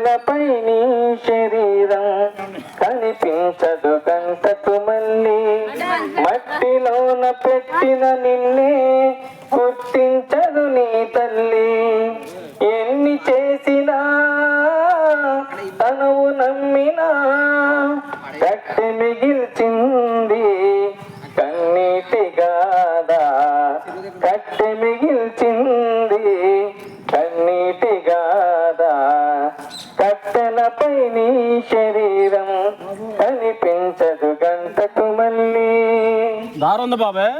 కట్టెలపై నీ శరీరం కనిపించదు గంటకు మళ్ళీ, మట్టిలోన పెట్టిన నిన్నే గుర్తించదు నీ తల్లి. ఎన్ని చేసినా తనువు నమ్మినా కట్టె మిగిల్చింది కన్నీటి గాదా, కట్టె మిగిల్చింది కన్నీటి గాదా. కట్టెలపై నీ శరీరం కనిపించదు గంటకు మళ్ళీ. దారుంది బాబాయ్.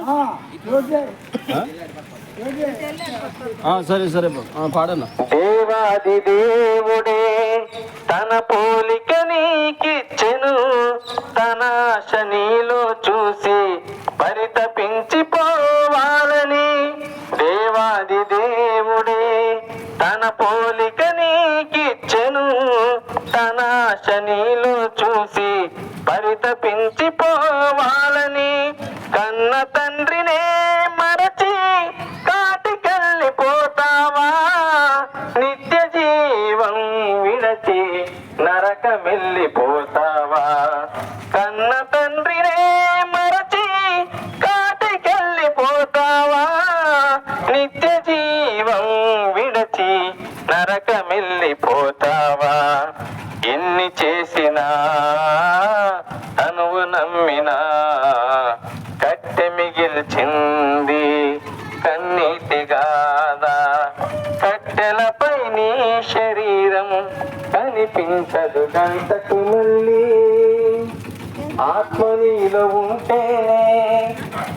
సరే సరే పాడన్నా. దేవాది దేవుడే తన పోలిక నీకిచ్చెను, తన ఆశ నీలో చూసి పరితపించిపోవాలని. దేవాది దేవుడే తన పోలిక నీకిచ్చెను, తన ఆశ నీలో చూసి పరితపించిపోవాలని. కన్న తండ్రినే మరచి కాటికెళ్ళిపోతావా, నిత్య జీవం విడచి నరకమెళ్ళిపోతావా. కన్న తండ్రినే మరచి కాటికెళ్ళిపోతావా, నిత్య జీవం విడచి నరకమెళ్ళిపోతావా. ఎన్ని చేసినా తనువు నమ్మినా కట్టె మిగిల్చింది కన్నీటి గాదా. కట్టెలపై నీ శరీరం కనిపించదు గంటకు మళ్ళీ. ఆత్మ నీలో ఉంటేనే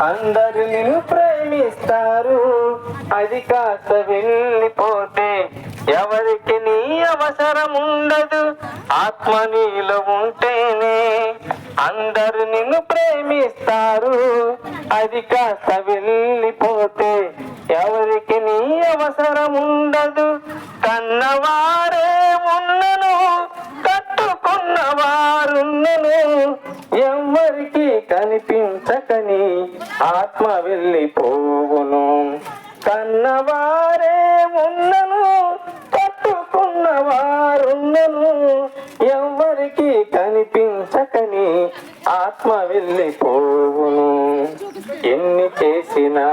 అందరు నిన్ను ప్రేమిస్తారు, అది కాస్త వెళ్ళిపోతే ఎవరికి నీ అవసరం ఉండదు. ఆత్మ నీలో ఉంటేనే అందరు నిన్ను ప్రేమిస్తారు, అది కాస్త వెళ్ళిపోతే ఎవరికి నీ అవసరం ఉండదు. కన్నవారే ఉన్నను కట్టుకున్నవారున్నను ఎవ్వరికి కనిపించకని ఆత్మ వెళ్ళిపోవును. కన్నవారే ఉన్నను కట్టుకున్నవారున్నను ఎవ్వరికి కనిపించకని ఆత్మ వెళ్ళిపోవును. ఎన్ని చేసినా